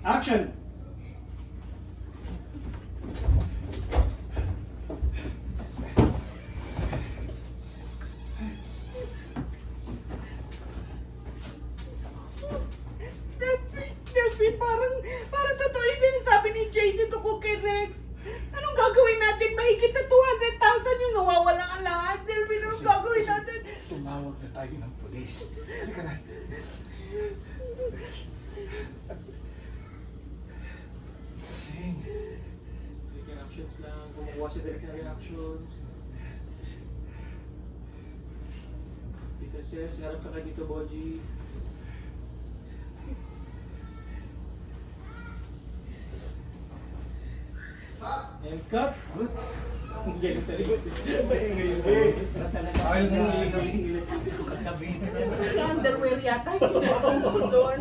Action! Delphine, parang totoo yung sinasabi ni JC tungkol kay Rex. Anong gagawin natin? Mahigit sa 200,000 yung nawawala ang lahat. Delphine, anong gagawin natin? Tumawag na tayo ng pulis. Halika na. Sing. Reactions lang, kumukuha si Derek na reactions. Tita Ses, harap ka kay Tito Boji. And cut! Ang galing talaga. Ayun na yung galing nila sa kagabi. Underwear yata. Hindi na doon.